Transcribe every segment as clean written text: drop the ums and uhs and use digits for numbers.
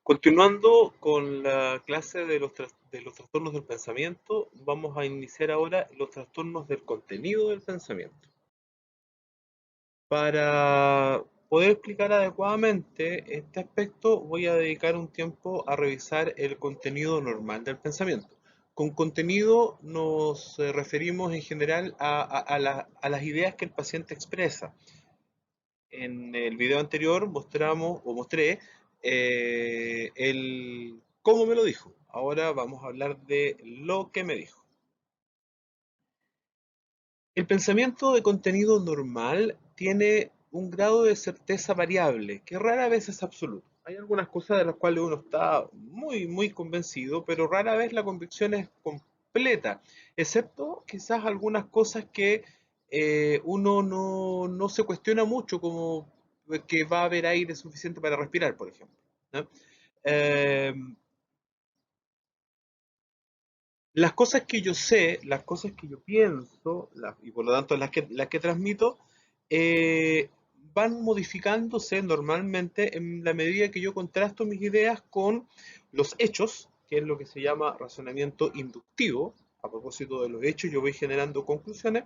Continuando con la clase de los trastornos del pensamiento, vamos a iniciar ahora los trastornos del contenido del pensamiento. Para poder explicar adecuadamente este aspecto, voy a dedicar un tiempo a revisar el contenido normal del pensamiento. Con contenido nos referimos en general a las ideas que el paciente expresa. En el video anterior mostré el cómo me lo dijo. Ahora vamos a hablar de lo que me dijo. El pensamiento de contenido normal tiene un grado de certeza variable, que rara vez es absoluto. Hay algunas cosas de las cuales uno está muy convencido, pero rara vez la convicción es completa, excepto quizás algunas cosas que uno no se cuestiona mucho, como que va a haber aire suficiente para respirar, por ejemplo, ¿no? Eh, las cosas que yo sé, las cosas que yo pienso, y por lo tanto las que transmito, eh, van modificándose normalmente en la medida que yo contrasto mis ideas con los hechos, que es lo que se llama razonamiento inductivo. A propósito de los hechos, yo voy generando conclusiones,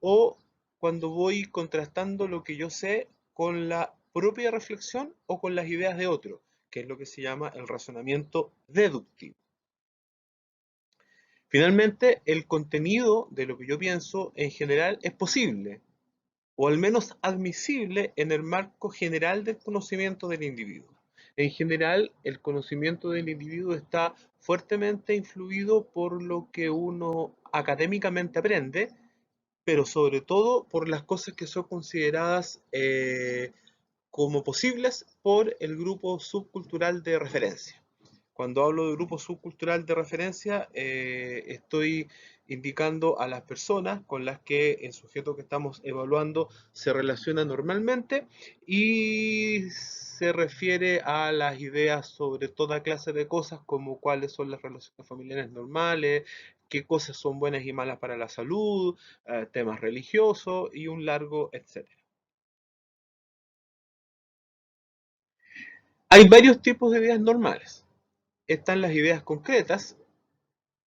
o cuando voy contrastando lo que yo sé con la propia reflexión o con las ideas de otro, que es lo que se llama el razonamiento deductivo. Finalmente, el contenido de lo que yo pienso en general es posible, o al menos admisible en el marco general del conocimiento del individuo. En general, el conocimiento del individuo está fuertemente influido por lo que uno académicamente aprende, pero sobre todo por las cosas que son consideradas como posibles por el grupo subcultural de referencia. Cuando hablo de grupo subcultural de referencia, estoy indicando a las personas con las que el sujeto que estamos evaluando se relaciona normalmente, y se refiere a las ideas sobre toda clase de cosas, como cuáles son las relaciones familiares normales, qué cosas son buenas y malas para la salud, temas religiosos y un largo etcétera. Hay varios tipos de ideas normales. Están las ideas concretas,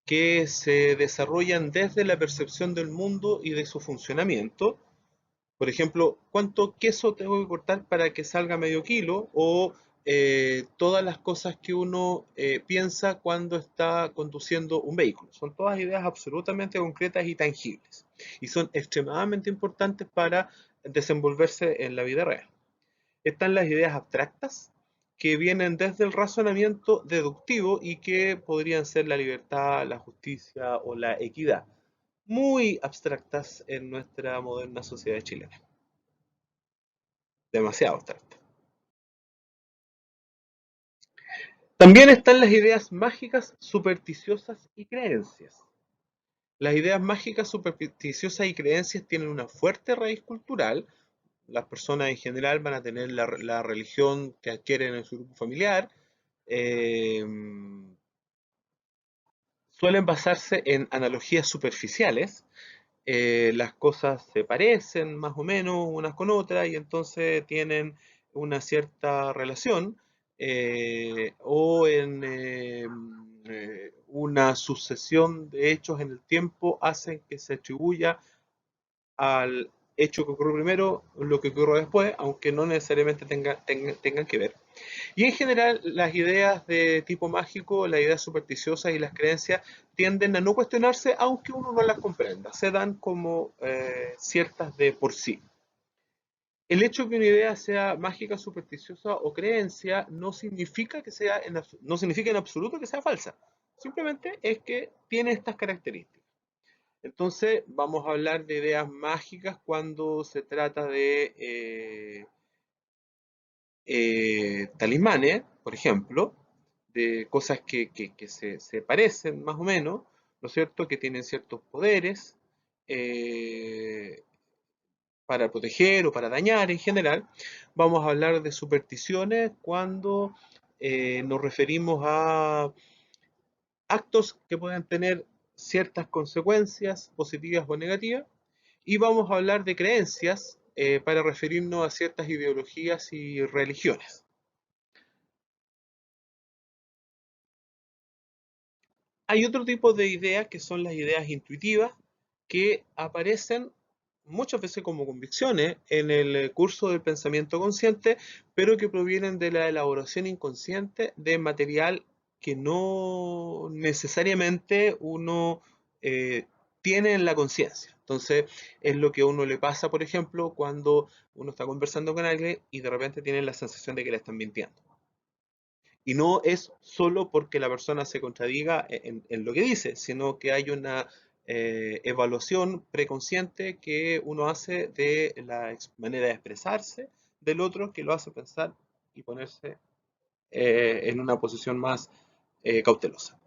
que se desarrollan desde la percepción del mundo y de su funcionamiento. Por ejemplo, ¿cuánto queso tengo que cortar para que salga medio kilo? O todas las cosas que uno piensa cuando está conduciendo un vehículo. Son todas ideas absolutamente concretas y tangibles. Y son extremadamente importantes para desenvolverse en la vida real. Están las ideas abstractas, que vienen desde el razonamiento deductivo y que podrían ser la libertad, la justicia o la equidad. Muy abstractas en nuestra moderna sociedad chilena. Demasiado abstractas. También están las ideas mágicas, supersticiosas y creencias. Las ideas mágicas, supersticiosas y creencias tienen una fuerte raíz cultural. Las personas en general van a tener la religión que adquieren en su grupo familiar. eh, Suelen basarse en analogías superficiales. Las cosas se parecen más o menos unas con otras y entonces tienen una cierta relación, o en una sucesión de hechos en el tiempo hacen que se atribuya al hecho que ocurrió primero lo que ocurrió después, aunque no necesariamente tengan que ver. Y en general, las ideas de tipo mágico, las ideas supersticiosas y las creencias tienden a no cuestionarse aunque uno no las comprenda, se dan como ciertas de por sí. El hecho de que una idea sea mágica, supersticiosa o creencia no significa no significa en absoluto que sea falsa. Simplemente es que tiene estas características. Entonces, vamos a hablar de ideas mágicas cuando se trata de talismanes, por ejemplo, de cosas que se parecen más o menos, ¿no es cierto? Que tienen ciertos poderes eh, para proteger o para dañar en general. Vamos a hablar de supersticiones cuando nos referimos a actos que pueden tener ciertas consecuencias positivas o negativas. Y vamos a hablar de creencias para referirnos a ciertas ideologías y religiones. Hay otro tipo de ideas que son las ideas intuitivas que aparecen muchas veces como convicciones en el curso del pensamiento consciente, pero que provienen de la elaboración inconsciente de material que no necesariamente uno eh, tiene en la conciencia. Entonces, es lo que a uno le pasa, por ejemplo, cuando uno está conversando con alguien y de repente tiene la sensación de que le están mintiendo. Y no es solo porque la persona se contradiga en lo que dice, sino que hay una evaluación preconsciente que uno hace de la manera de expresarse del otro que lo hace pensar y ponerse en una posición más cautelosa.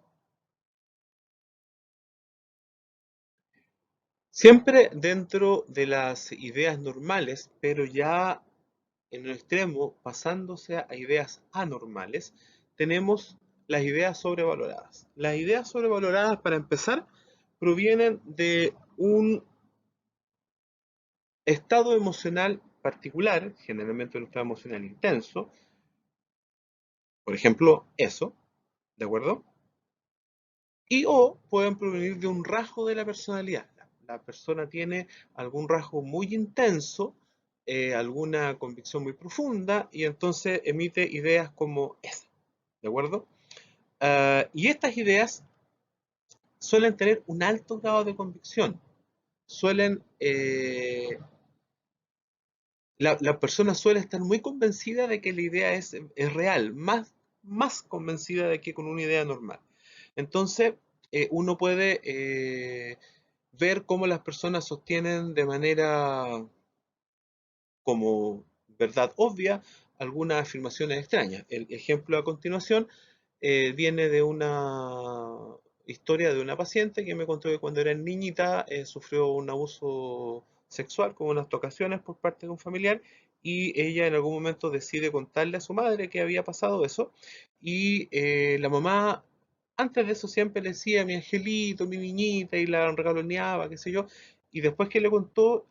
Siempre dentro de las ideas normales, pero ya en el extremo, pasándose a ideas anormales, tenemos las ideas sobrevaloradas. Las ideas sobrevaloradas, para empezar, provienen de un estado emocional particular, generalmente un estado emocional intenso, por ejemplo, eso, ¿de acuerdo? Y o pueden provenir de un rasgo de la personalidad. La persona tiene algún rasgo muy intenso, alguna convicción muy profunda, y entonces emite ideas como esa, ¿de acuerdo? Y estas ideas suelen tener un alto grado de convicción. Suelen, la persona suele estar muy convencida de que la idea es real, más convencida de que con una idea normal. Entonces, uno puede ver cómo las personas sostienen de manera como verdad obvia algunas afirmaciones extrañas. El ejemplo a continuación viene de una historia de una paciente que me contó que cuando era niñita sufrió un abuso sexual con unas tocaciones por parte de un familiar y ella en algún momento decide contarle a su madre que había pasado eso y la mamá antes de eso siempre le decía mi angelito, mi niñita y la regaloneaba, qué sé yo, y después que le contó,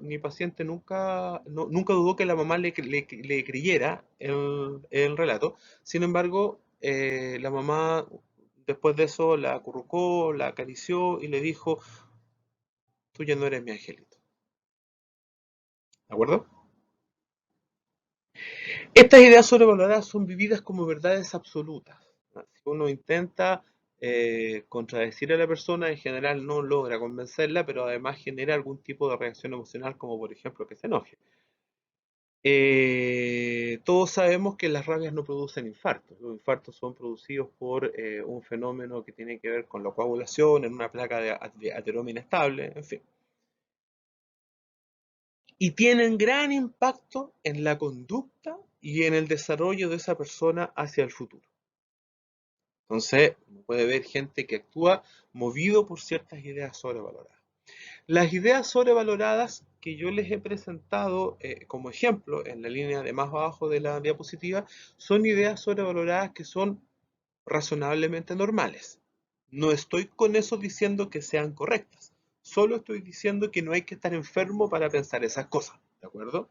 mi paciente nunca dudó que la mamá le creyera el relato. Sin embargo, la mamá después de eso la acurrucó, la acarició y le dijo, tú ya no eres mi angelito. ¿De acuerdo? Estas ideas sobrevaloradas son vividas como verdades absolutas. ¿No? Si uno intenta contradecir a la persona, en general no logra convencerla, pero además genera algún tipo de reacción emocional, como por ejemplo que se enoje. Todos sabemos que las rabias no producen infartos. Los infartos son producidos por un fenómeno que tiene que ver con la coagulación en una placa de ateroma inestable, en fin. Y tienen gran impacto en la conducta y en el desarrollo de esa persona hacia el futuro. Entonces, uno puede ver gente que actúa movido por ciertas ideas sobrevaloradas. Las ideas sobrevaloradas que yo les he presentado como ejemplo en la línea de más abajo de la diapositiva son ideas sobrevaloradas que son razonablemente normales. No estoy con eso diciendo que sean correctas, solo estoy diciendo que no hay que estar enfermo para pensar esas cosas, ¿de acuerdo?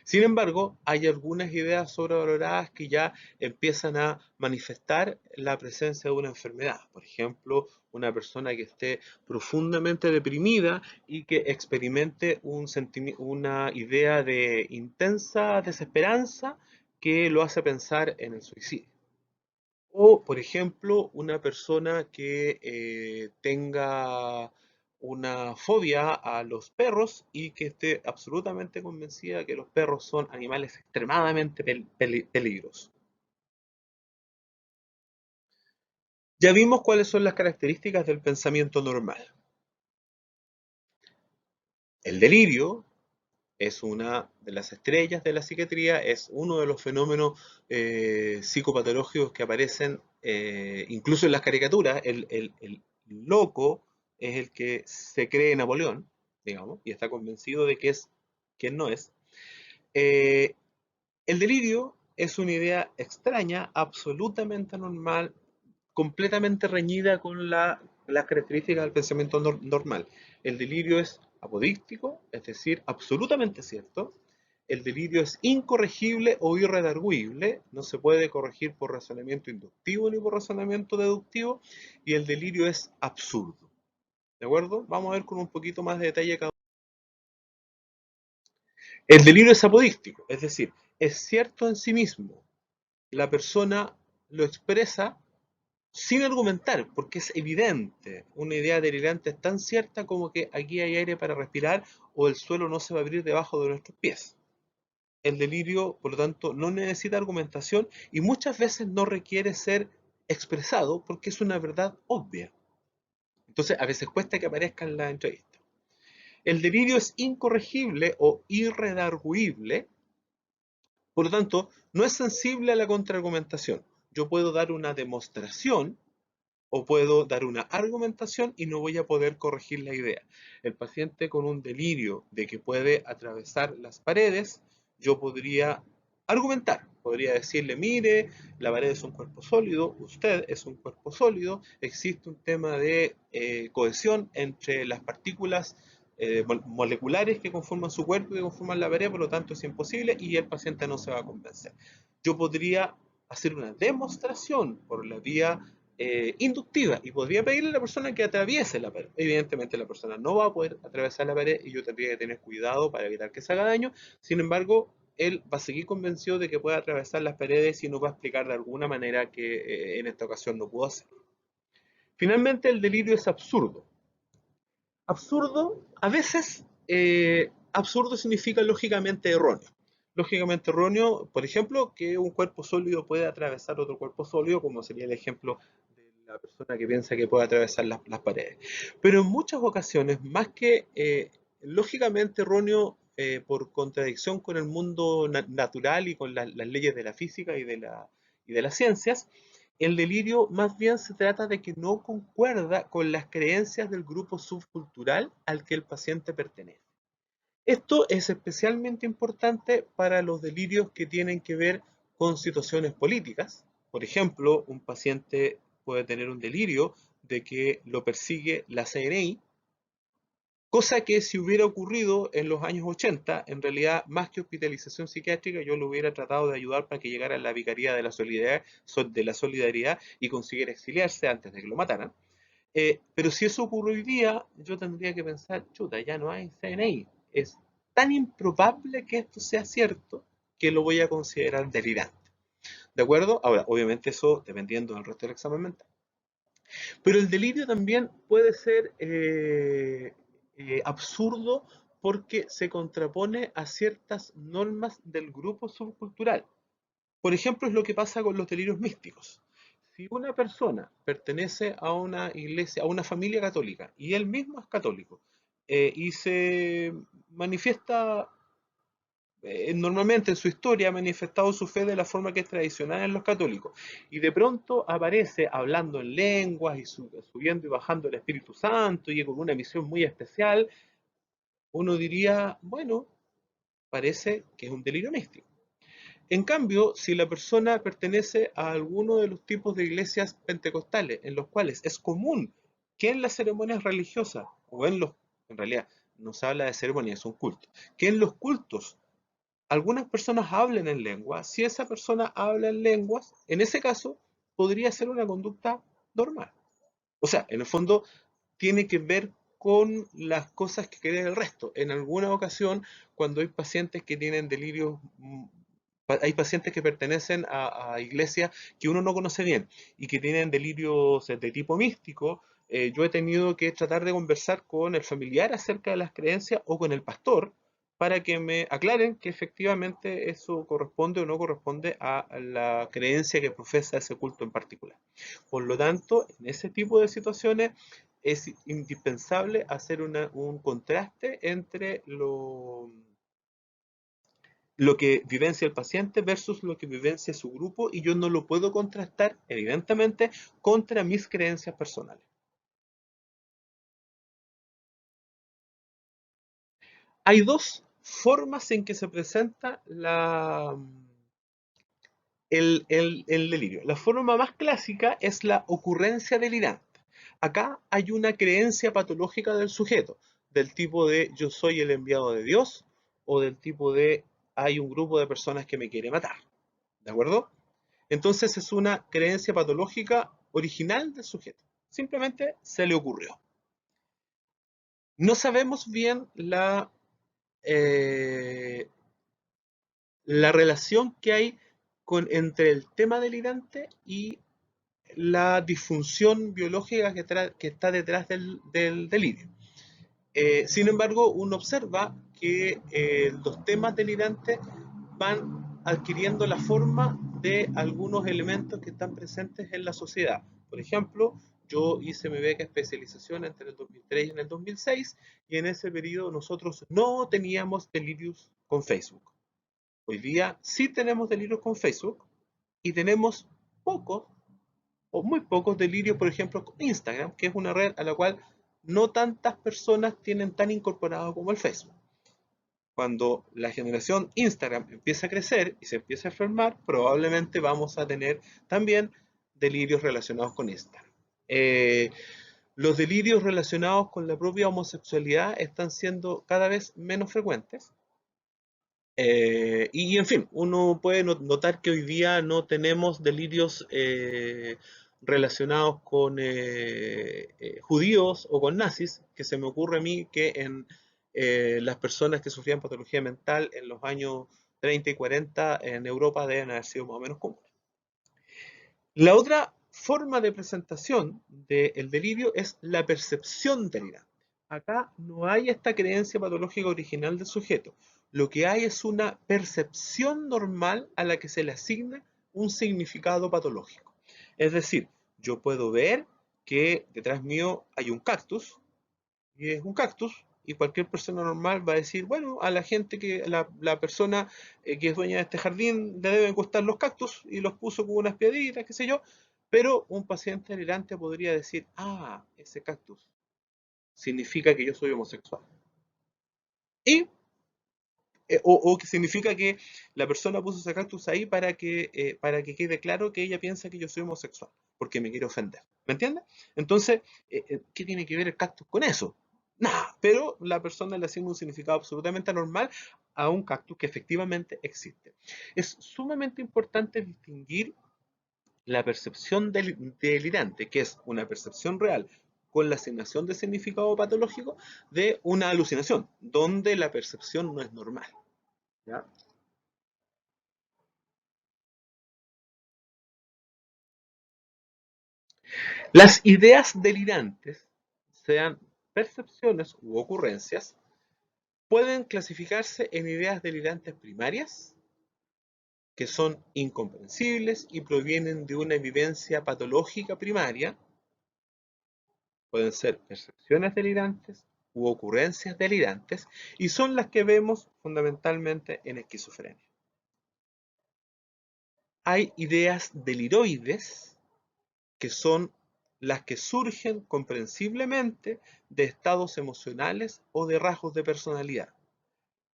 Sin embargo, hay algunas ideas sobrevaloradas que ya empiezan a manifestar la presencia de una enfermedad. Por ejemplo, una persona que esté profundamente deprimida y que experimente una idea de intensa desesperanza que lo hace pensar en el suicidio. O, por ejemplo, una persona que tenga una fobia a los perros y que esté absolutamente convencida de que los perros son animales extremadamente peligrosos. Ya vimos cuáles son las características del pensamiento normal. El delirio es una de las estrellas de la psiquiatría, es uno de los fenómenos psicopatológicos que aparecen incluso en las caricaturas. El loco es el que se cree Napoleón, digamos, y está convencido de que es quien no es. Eh, el delirio es una idea extraña, absolutamente normal, completamente reñida con las características del pensamiento normal. El delirio es apodíctico, es decir, absolutamente cierto, el delirio es incorregible o irredarguible, no se puede corregir por razonamiento inductivo ni por razonamiento deductivo, y el delirio es absurdo. ¿De acuerdo? Vamos a ver con un poquito más de detalle cada uno. El delirio es apodíctico, es decir, es cierto en sí mismo. La persona lo expresa sin argumentar, porque es evidente. Una idea delirante es tan cierta como que aquí hay aire para respirar o el suelo no se va a abrir debajo de nuestros pies. El delirio, por lo tanto, no necesita argumentación y muchas veces no requiere ser expresado porque es una verdad obvia. Entonces, a veces cuesta que aparezca en la entrevista. El delirio es incorregible o irredarguible, por lo tanto, no es sensible a la contraargumentación. Yo puedo dar una demostración o puedo dar una argumentación y no voy a poder corregir la idea. El paciente con un delirio de que puede atravesar las paredes, yo podría argumentar, podría decirle, mire, la pared es un cuerpo sólido, usted es un cuerpo sólido, existe un tema de cohesión entre las partículas moleculares que conforman su cuerpo y que conforman la pared, por lo tanto es imposible y el paciente no se va a convencer. Yo podría hacer una demostración por la vía inductiva y podría pedirle a la persona que atraviese la pared. Evidentemente la persona no va a poder atravesar la pared y yo tendría que tener cuidado para evitar que se haga daño. Sin embargo, él va a seguir convencido de que puede atravesar las paredes y nos va a explicar de alguna manera que en esta ocasión no pudo hacer. Finalmente, el delirio es absurdo. Absurdo, a veces, absurdo significa lógicamente erróneo. Lógicamente erróneo, por ejemplo, que un cuerpo sólido puede atravesar otro cuerpo sólido, como sería el ejemplo de la persona que piensa que puede atravesar las paredes. Pero en muchas ocasiones, más que lógicamente erróneo por contradicción con el mundo natural y con las leyes de la física y de las ciencias, el delirio más bien se trata de que no concuerda con las creencias del grupo subcultural al que el paciente pertenece. Esto es especialmente importante para los delirios que tienen que ver con situaciones políticas. Por ejemplo, un paciente puede tener un delirio de que lo persigue la CNI, cosa que si hubiera ocurrido en los años 80, en realidad más que hospitalización psiquiátrica, yo lo hubiera tratado de ayudar para que llegara a la Vicaría de la Solidaridad y consiguiera exiliarse antes de que lo mataran. Pero si eso ocurre hoy día, yo tendría que pensar, chuta, ya no hay CNI. Es tan improbable que esto sea cierto que lo voy a considerar delirante. ¿De acuerdo? Ahora, obviamente eso dependiendo del resto del examen mental. Pero el delirio también puede ser absurdo porque se contrapone a ciertas normas del grupo subcultural. Por ejemplo, es lo que pasa con los delirios místicos. Si una persona pertenece a una iglesia, a una familia católica, y él mismo es católico, y se manifiesta normalmente en su historia ha manifestado su fe de la forma que es tradicional en los católicos. Y de pronto aparece hablando en lenguas y subiendo y bajando el Espíritu Santo y con una misión muy especial. Uno diría, bueno, parece que es un delirio místico. En cambio, si la persona pertenece a alguno de los tipos de iglesias pentecostales en los cuales es común que en las ceremonias religiosas, o en realidad no se habla de ceremonia, es un culto, que en los cultos algunas personas hablen en lengua, si esa persona habla en lenguas, en ese caso podría ser una conducta normal. O sea, en el fondo tiene que ver con las cosas que cree el resto. En alguna ocasión, cuando hay pacientes que tienen delirios, hay pacientes que pertenecen a iglesias que uno no conoce bien y que tienen delirios de tipo místico, yo he tenido que tratar de conversar con el familiar acerca de las creencias o con el pastor para que me aclaren que efectivamente eso corresponde o no corresponde a la creencia que profesa ese culto en particular. Por lo tanto, en ese tipo de situaciones es indispensable hacer un contraste entre lo que vivencia el paciente versus lo que vivencia su grupo y yo no lo puedo contrastar, evidentemente, contra mis creencias personales. Hay dos formas en que se presenta el delirio. La forma más clásica es la ocurrencia delirante. Acá hay una creencia patológica del sujeto, del tipo de yo soy el enviado de Dios o del tipo de hay un grupo de personas que me quiere matar. ¿De acuerdo? Entonces es una creencia patológica original del sujeto. Simplemente se le ocurrió. No sabemos bien eh, la relación que hay entre el tema delirante y la disfunción biológica que está detrás del delirio. Sin embargo, uno observa que los temas delirantes van adquiriendo la forma de algunos elementos que están presentes en la sociedad. Por ejemplo, yo hice mi beca de especialización entre el 2003 y en el 2006 y en ese periodo nosotros no teníamos delirios con Facebook. Hoy día sí tenemos delirios con Facebook y tenemos pocos o muy pocos delirios, por ejemplo, con Instagram, que es una red a la cual no tantas personas tienen tan incorporado como el Facebook. Cuando la generación Instagram empieza a crecer y se empieza a formar, probablemente vamos a tener también delirios relacionados con Instagram. Los delirios relacionados con la propia homosexualidad están siendo cada vez menos frecuentes. Y en fin, uno puede notar que hoy día no tenemos delirios relacionados con judíos o con nazis, que se me ocurre a mí que en las personas que sufrían patología mental en los años 30 y 40 en Europa deben haber sido más o menos comunes. La otra forma de presentación del delirio es la percepción delirante. Acá no hay esta creencia patológica original del sujeto. Lo que hay es una percepción normal a la que se le asigna un significado patológico. Es decir, yo puedo ver que detrás mío hay un cactus, y es un cactus, y cualquier persona normal va a decir, bueno, a la gente la persona que es dueña de este jardín le deben gustar los cactus y los puso con unas piedritas, qué sé yo, pero un paciente delirante podría decir, ah, ese cactus significa que yo soy homosexual. Y, o que significa que la persona puso ese cactus ahí para que quede claro que ella piensa que yo soy homosexual, porque me quiere ofender. ¿Me entiendes? Entonces, ¿qué tiene que ver el cactus con eso? Nada, pero la persona le asigna un significado absolutamente anormal a un cactus que efectivamente existe. Es sumamente importante distinguir la percepción delirante, que es una percepción real con la asignación de significado patológico, de una alucinación, donde la percepción no es normal. ¿Ya? Las ideas delirantes, sean percepciones u ocurrencias, pueden clasificarse en ideas delirantes primarias, que son incomprensibles y provienen de una vivencia patológica primaria. Pueden ser percepciones delirantes u ocurrencias delirantes y son las que vemos fundamentalmente en esquizofrenia. Hay ideas deliroides que son las que surgen comprensiblemente de estados emocionales o de rasgos de personalidad.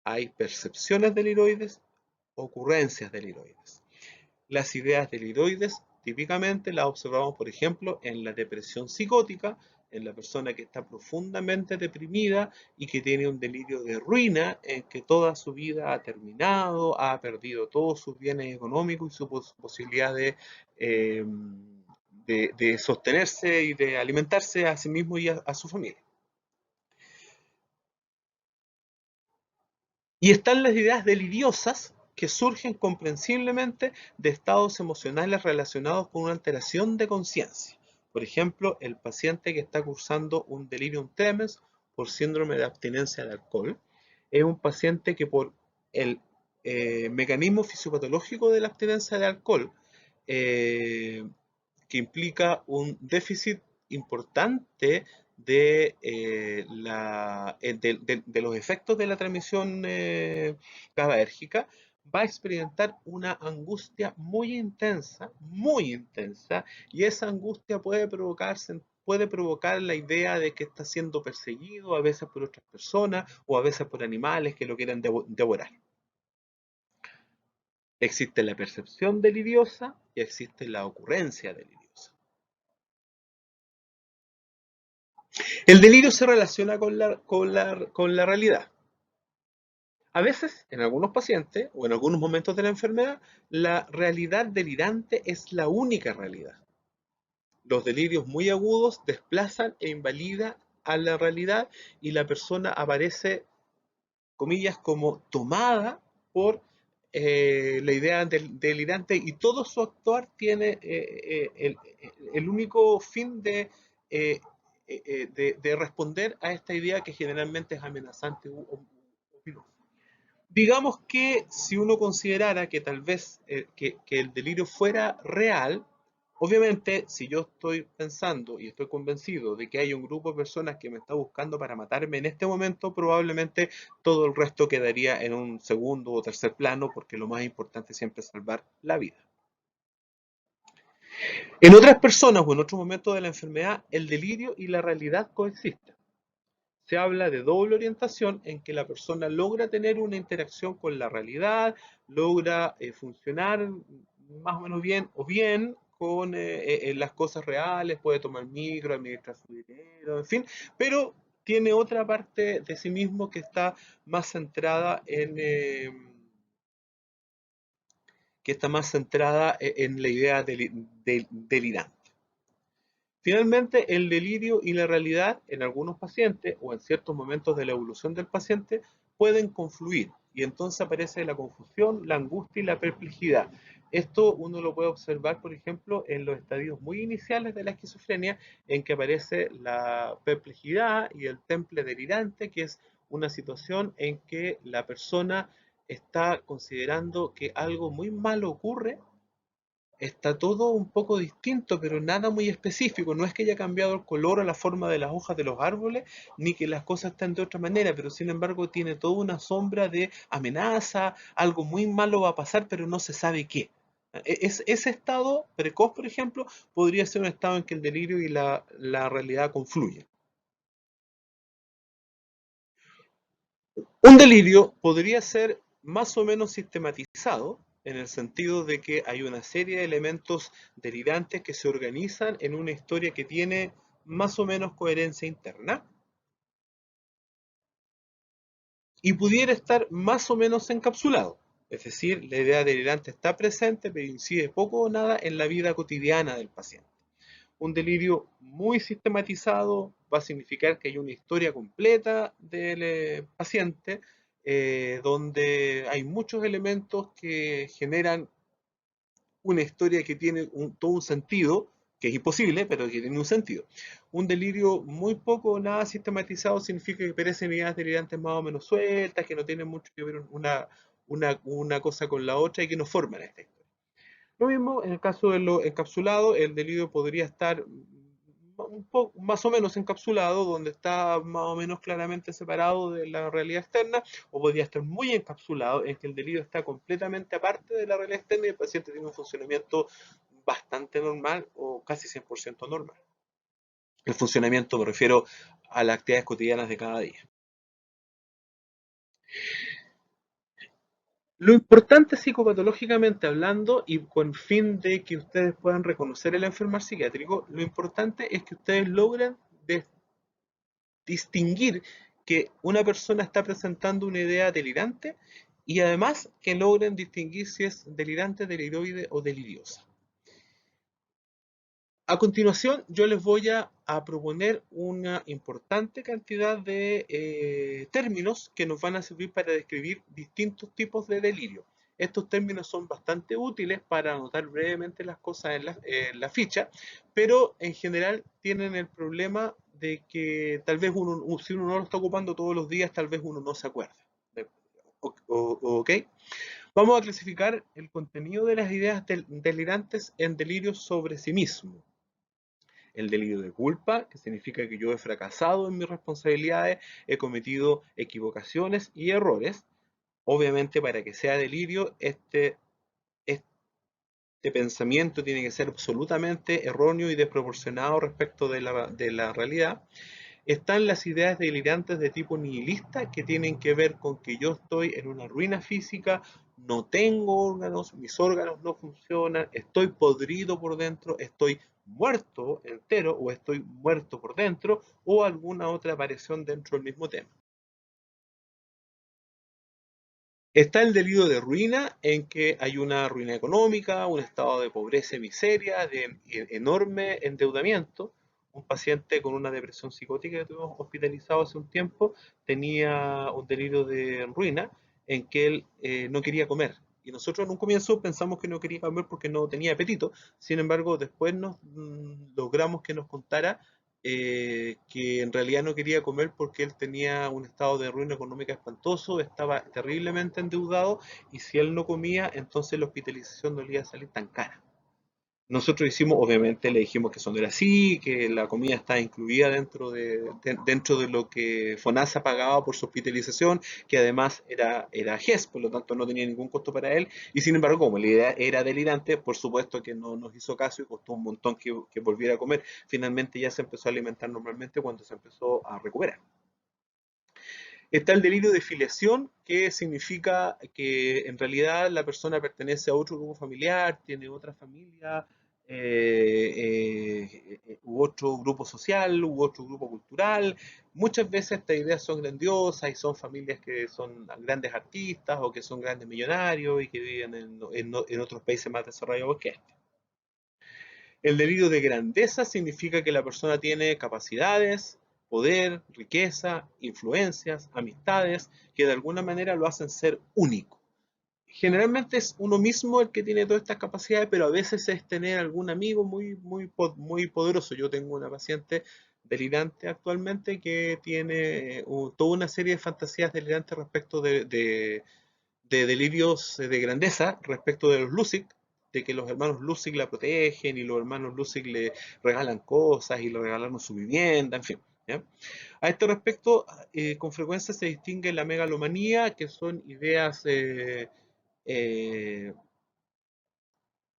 Hay percepciones deliroides, ocurrencias deliroides. Las ideas deliroides típicamente las observamos, por ejemplo, en la depresión psicótica, en la persona que está profundamente deprimida y que tiene un delirio de ruina en que toda su vida ha terminado, ha perdido todos sus bienes económicos y su posibilidad eh, de sostenerse y de alimentarse a sí mismo y a su familia. Y están las ideas deliriosas que surgen comprensiblemente de estados emocionales relacionados con una alteración de conciencia. Por ejemplo, el paciente que está cursando un delirium tremens por síndrome de abstinencia de alcohol es un paciente que por el mecanismo fisiopatológico de la abstinencia de alcohol, eh, que implica un déficit importante de los efectos de la transmisión GABAérgica, va a experimentar una angustia muy intensa, y esa angustia puede provocar la idea de que está siendo perseguido a veces por otras personas o a veces por animales que lo quieren devorar. Existe la percepción deliriosa y existe la ocurrencia deliriosa. El delirio se relaciona con la realidad. A veces, en algunos pacientes o en algunos momentos de la enfermedad, la realidad delirante es la única realidad. Los delirios muy agudos desplazan e invalidan a la realidad y la persona aparece, comillas, como tomada por la idea delirante y todo su actuar tiene el único fin de responder a esta idea que generalmente es amenazante o filosa. Digamos que si uno considerara que tal vez que el delirio fuera real, obviamente si yo estoy pensando y estoy convencido de que hay un grupo de personas que me está buscando para matarme en este momento, probablemente todo el resto quedaría en un segundo o tercer plano, porque lo más importante siempre es salvar la vida. En otras personas o en otros momentos de la enfermedad, el delirio y la realidad coexisten. Se habla de doble orientación en que la persona logra tener una interacción con la realidad, logra funcionar más o menos bien o bien con las cosas reales, puede tomar micro, administrar su dinero, en fin, pero tiene otra parte de sí mismo que está más centrada en la idea delirante. Finalmente, el delirio y la realidad en algunos pacientes o en ciertos momentos de la evolución del paciente pueden confluir y entonces aparece la confusión, la angustia y la perplejidad. Esto uno lo puede observar, por ejemplo, en los estadios muy iniciales de la esquizofrenia, en que aparece la perplejidad y el temple delirante, que es una situación en que la persona está considerando que algo muy malo ocurre. Está todo un poco distinto, pero nada muy específico. No es que haya cambiado el color o la forma de las hojas de los árboles, ni que las cosas estén de otra manera, pero sin embargo tiene toda una sombra de amenaza, algo muy malo va a pasar, pero no se sabe qué. Ese estado precoz, por ejemplo, podría ser un estado en que el delirio y la realidad confluyen. Un delirio podría ser más o menos sistematizado en el sentido de que hay una serie de elementos delirantes que se organizan en una historia que tiene más o menos coherencia interna y pudiera estar más o menos encapsulado. Es decir, la idea delirante está presente pero incide poco o nada en la vida cotidiana del paciente. Un delirio muy sistematizado va a significar que hay una historia completa del paciente donde hay muchos elementos que generan una historia que tiene todo un sentido, que es imposible, pero que tiene un sentido. Un delirio muy poco o nada sistematizado significa que aparecen ideas delirantes más o menos sueltas, que no tienen mucho que ver una cosa con la otra y que no forman esta historia. Lo mismo en el caso de lo encapsulado, el delirio podría estar un poco más o menos encapsulado, donde está más o menos claramente separado de la realidad externa, o podría estar muy encapsulado en que el delirio está completamente aparte de la realidad externa y el paciente tiene un funcionamiento bastante normal o casi 100% normal. El funcionamiento me refiero a las actividades cotidianas de cada día. Lo importante psicopatológicamente hablando y con fin de que ustedes puedan reconocer el enfermar psiquiátrico, lo importante es que ustedes logren distinguir que una persona está presentando una idea delirante y además que logren distinguir si es delirante, deliroide o deliriosa. A continuación, yo les voy a proponer una importante cantidad de términos que nos van a servir para describir distintos tipos de delirio. Estos términos son bastante útiles para anotar brevemente las cosas en la ficha, pero en general tienen el problema de que tal vez si uno no lo está ocupando todos los días, tal vez uno no se acuerda. ¿Ok? Vamos a clasificar el contenido de las ideas delirantes en delirios sobre sí mismo. El delirio de culpa, que significa que yo he fracasado en mis responsabilidades, he cometido equivocaciones y errores. Obviamente, para que sea delirio, este pensamiento tiene que ser absolutamente erróneo y desproporcionado respecto de la realidad. Están las ideas delirantes de tipo nihilista que tienen que ver con que yo estoy en una ruina física, no tengo órganos, mis órganos no funcionan, estoy podrido por dentro, estoy muerto entero o estoy muerto por dentro o alguna otra aparición dentro del mismo tema. Está el delirio de ruina, en que hay una ruina económica, un estado de pobreza y miseria, de enorme endeudamiento. Un paciente con una depresión psicótica que tuvimos hospitalizado hace un tiempo tenía un delirio de ruina en que él no quería comer. Y nosotros en un comienzo pensamos que no quería comer porque no tenía apetito. Sin embargo, después logramos que nos contara que en realidad no quería comer porque él tenía un estado de ruina económica espantoso, estaba terriblemente endeudado y si él no comía, entonces la hospitalización no le iba a salir tan cara. Nosotros hicimos, obviamente le dijimos que eso no era así, que la comida estaba incluida dentro de lo que FONASA pagaba por su hospitalización, que además era GES, por lo tanto no tenía ningún costo para él, y sin embargo, como la idea era delirante, por supuesto que no nos hizo caso y costó un montón que volviera a comer. Finalmente ya se empezó a alimentar normalmente cuando se empezó a recuperar. Está el delirio de filiación, que significa que en realidad la persona pertenece a otro grupo familiar, tiene otra familia, u otro grupo social, u otro grupo cultural. Muchas veces estas ideas son grandiosas y son familias que son grandes artistas o que son grandes millonarios y que viven en otros países más desarrollados que este. El delirio de grandeza significa que la persona tiene capacidades, poder, riqueza, influencias, amistades, que de alguna manera lo hacen ser único. Generalmente es uno mismo el que tiene todas estas capacidades, pero a veces es tener algún amigo muy poderoso. Yo tengo una paciente delirante actualmente que tiene toda una serie de fantasías delirantes respecto de delirios de grandeza respecto de los Lucic, de que los hermanos Lucic la protegen y los hermanos Lucic le regalan cosas y le regalaron su vivienda, en fin. ¿Ya? A este respecto, con frecuencia se distingue la megalomanía, que son ideas eh,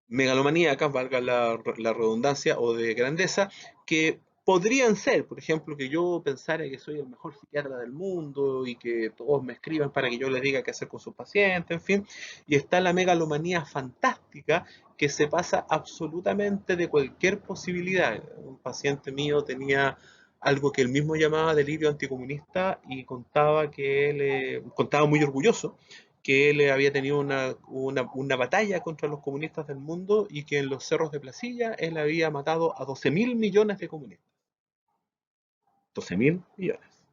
megalomaníacas, valga la redundancia, o de grandeza, que podrían ser, por ejemplo, que yo pensara que soy el mejor psiquiatra del mundo y que todos me escriban para que yo les diga qué hacer con sus pacientes, en fin. Y está la megalomanía fantástica, que se pasa absolutamente de cualquier posibilidad. Un paciente mío tenía algo que él mismo llamaba delirio anticomunista y contaba que él, contaba muy orgulloso que él había tenido una batalla contra los comunistas del mundo y que en los cerros de Placilla él había matado a 12.000 millones de comunistas. 12.000 millones.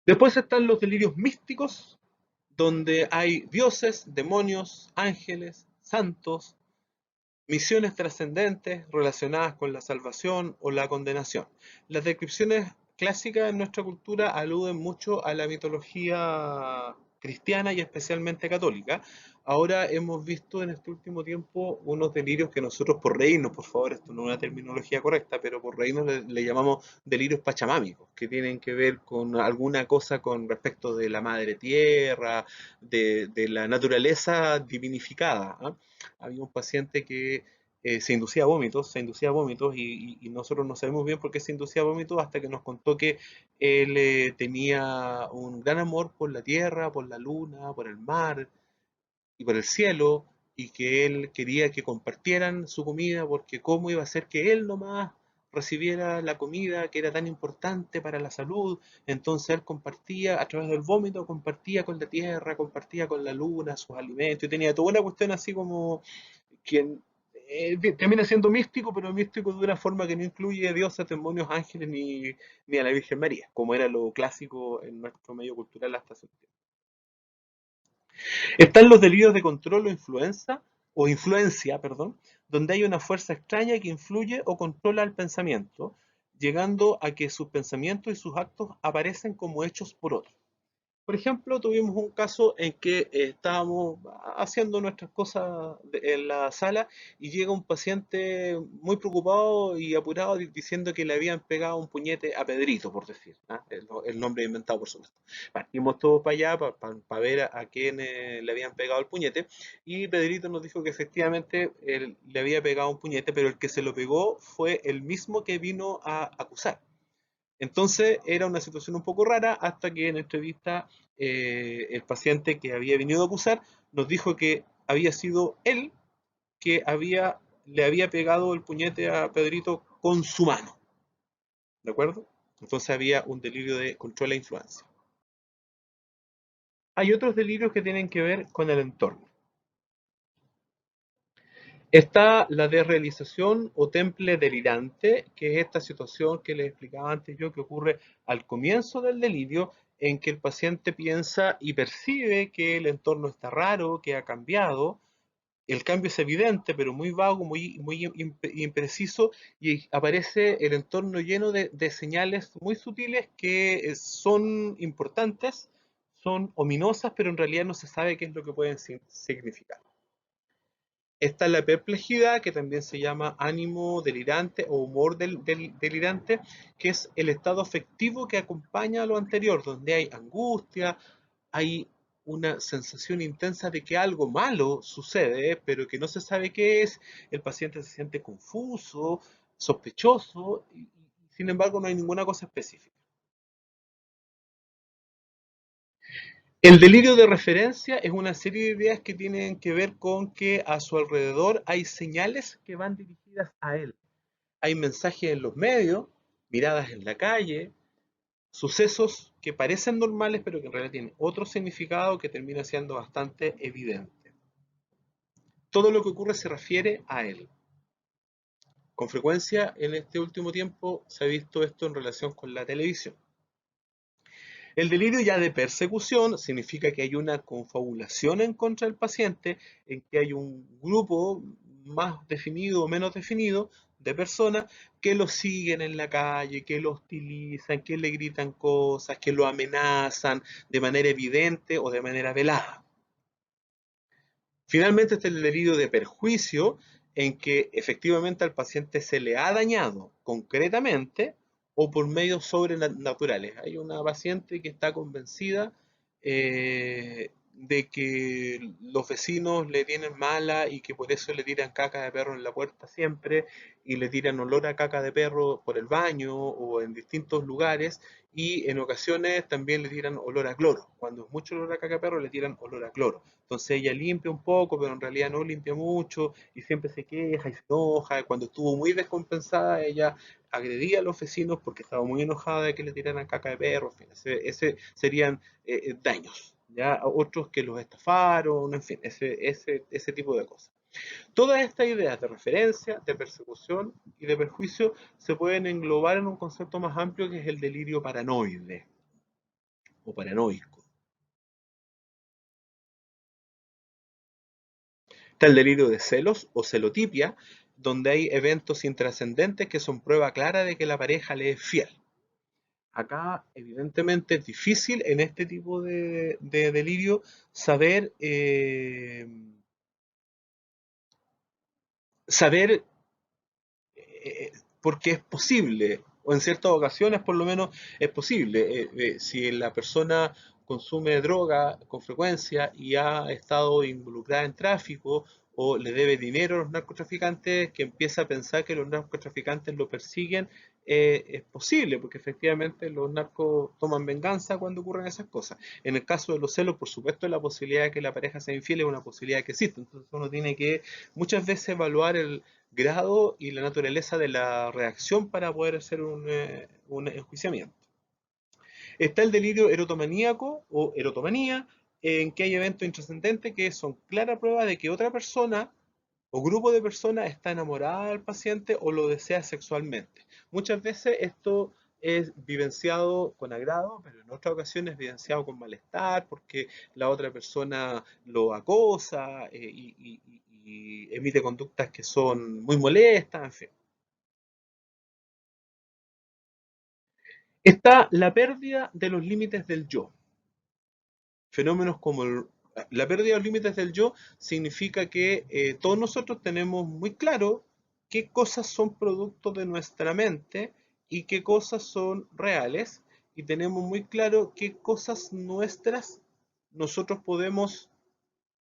Después están los delirios místicos, donde hay dioses, demonios, ángeles, santos, misiones trascendentes relacionadas con la salvación o la condenación. Las descripciones clásicas en nuestra cultura aluden mucho a la mitología cristiana y especialmente católica. Ahora hemos visto en este último tiempo unos delirios que nosotros por reírnos, por favor, esto no es una terminología correcta, pero por reírnos le llamamos delirios pachamámicos, que tienen que ver con alguna cosa con respecto de la madre tierra, de la naturaleza divinificada. ¿Ah? Había un paciente que se inducía vómitos y nosotros no sabemos bien por qué se inducía vómitos hasta que nos contó que él tenía un gran amor por la tierra, por la luna, por el mar y por el cielo y que él quería que compartieran su comida porque cómo iba a ser que él nomás recibiera la comida que era tan importante para la salud. Entonces él compartía a través del vómito, compartía con la tierra, compartía con la luna sus alimentos y tenía toda una cuestión así como que termina siendo místico, pero místico de una forma que no incluye dioses, demonios, ángeles ni a la Virgen María, como era lo clásico en nuestro medio cultural hasta hace un tiempo. Están los delirios de control o influencia, perdón, donde hay una fuerza extraña que influye o controla el pensamiento, llegando a que sus pensamientos y sus actos aparecen como hechos por otros. Por ejemplo, tuvimos un caso en que estábamos haciendo nuestras cosas en la sala y llega un paciente muy preocupado y apurado diciendo que le habían pegado un puñete a Pedrito, por decir, ¿ah? El nombre inventado, por supuesto. Partimos todos para allá para ver a quién le habían pegado el puñete y Pedrito nos dijo que efectivamente él le había pegado un puñete, pero el que se lo pegó fue el mismo que vino a acusar. Entonces era una situación un poco rara hasta que en entrevista el paciente que había venido a acusar nos dijo que había sido él que le había pegado el puñete a Pedrito con su mano. ¿De acuerdo? Entonces había un delirio de control e influencia. Hay otros delirios que tienen que ver con el entorno. Está la desrealización o temple delirante, que es esta situación que les explicaba antes yo, que ocurre al comienzo del delirio, en que el paciente piensa y percibe que el entorno está raro, que ha cambiado. El cambio es evidente, pero muy vago, muy impreciso, y aparece el entorno lleno de señales muy sutiles que son importantes, son ominosas, pero en realidad no se sabe qué es lo que pueden significar. Está la perplejidad, que también se llama ánimo delirante o humor delirante, que es el estado afectivo que acompaña a lo anterior, donde hay angustia, hay una sensación intensa de que algo malo sucede, pero que no se sabe qué es, el paciente se siente confuso, sospechoso, y sin embargo no hay ninguna cosa específica. El delirio de referencia es una serie de ideas que tienen que ver con que a su alrededor hay señales que van dirigidas a él. Hay mensajes en los medios, miradas en la calle, sucesos que parecen normales pero que en realidad tienen otro significado que termina siendo bastante evidente. Todo lo que ocurre se refiere a él. Con frecuencia en este último tiempo se ha visto esto en relación con la televisión. El delirio ya de persecución significa que hay una confabulación en contra del paciente, en que hay un grupo más definido o menos definido de personas que lo siguen en la calle, que lo hostilizan, que le gritan cosas, que lo amenazan de manera evidente o de manera velada. Finalmente está el delirio de perjuicio, en que efectivamente al paciente se le ha dañado concretamente o por medios sobrenaturales. Hay una paciente que está convencida de que los vecinos le tienen mala y que por eso le tiran caca de perro en la puerta siempre y le tiran olor a caca de perro por el baño o en distintos lugares, y en ocasiones también le tiran olor a cloro. Cuando es mucho olor a caca de perro le tiran olor a cloro. Entonces ella limpia un poco, pero en realidad no limpia mucho y siempre se queja y se enoja. Cuando estuvo muy descompensada, ella agredía a los vecinos porque estaba muy enojada de que le tiraran caca de perro. En fin, ese serían daños. ¿Ya? Otros que los estafaron, en fin, ese tipo de cosas. Todas estas ideas de referencia, de persecución y de perjuicio se pueden englobar en un concepto más amplio, que es el delirio paranoide o paranoico. Está el delirio de celos o celotipia, donde hay eventos intrascendentes que son prueba clara de que la pareja le es fiel. Acá, evidentemente, es difícil en este tipo de delirio saber, saber eh, porque es posible, o en ciertas ocasiones por lo menos es posible. Si la persona consume droga con frecuencia y ha estado involucrada en tráfico o le debe dinero a los narcotraficantes, que empieza a pensar que los narcotraficantes lo persiguen, es posible, porque efectivamente los narcos toman venganza cuando ocurren esas cosas. En el caso de los celos, por supuesto, la posibilidad de que la pareja sea infiel es una posibilidad que existe. Entonces uno tiene que muchas veces evaluar el grado y la naturaleza de la reacción para poder hacer un enjuiciamiento. Está el delirio erotomaníaco o erotomanía, en que hay eventos intrascendentes que son clara prueba de que otra persona o grupo de personas está enamorada del paciente o lo desea sexualmente. Muchas veces esto es vivenciado con agrado, pero en otras ocasiones es vivenciado con malestar porque la otra persona lo acosa y emite conductas que son muy molestas, en fin. Está la pérdida de los límites del yo. Fenómenos como la pérdida de los límites del yo significa que todos nosotros tenemos muy claro qué cosas son producto de nuestra mente y qué cosas son reales, y tenemos muy claro qué cosas nuestras nosotros podemos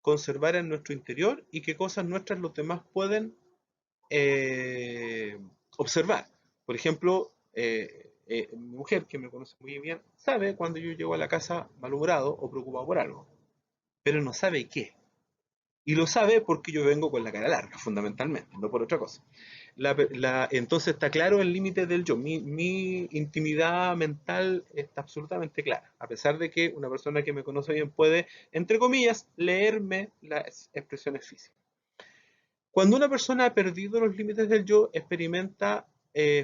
conservar en nuestro interior y qué cosas nuestras los demás pueden eh, observar. Por ejemplo, mi mujer, que me conoce muy bien, sabe cuando yo llego a la casa malhumorado o preocupado por algo, pero no sabe qué. Y lo sabe porque yo vengo con la cara larga, fundamentalmente, no por otra cosa. Entonces está claro el límite del yo. Mi intimidad mental está absolutamente clara, a pesar de que una persona que me conoce bien puede, entre comillas, leerme las expresiones físicas. Cuando una persona ha perdido los límites del yo, experimenta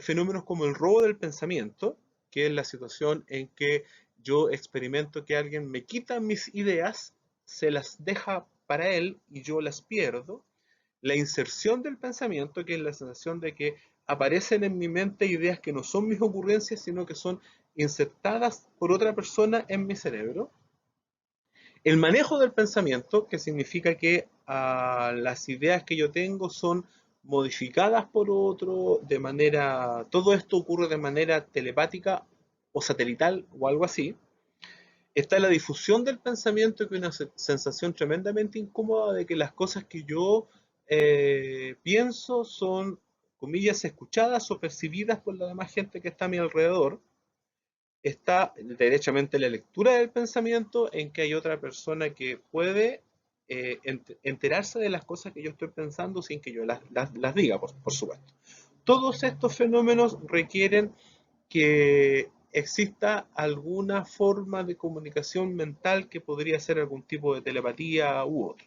fenómenos como el robo del pensamiento, que es la situación en que yo experimento que alguien me quita mis ideas, se las deja para él y yo las pierdo. La inserción del pensamiento, que es la sensación de que aparecen en mi mente ideas que no son mis ocurrencias, sino que son insertadas por otra persona en mi cerebro. El manejo del pensamiento, que significa que las ideas que yo tengo son modificadas por otro de manera, todo esto ocurre de manera telepática o satelital o algo así. Está la difusión del pensamiento, que es una sensación tremendamente incómoda de que las cosas que yo pienso son, comillas, escuchadas o percibidas por la demás gente que está a mi alrededor. Está derechamente la lectura del pensamiento, en que hay otra persona que puede enterarse de las cosas que yo estoy pensando sin que yo las diga, por supuesto. Todos estos fenómenos requieren que exista alguna forma de comunicación mental que podría ser algún tipo de telepatía u otro.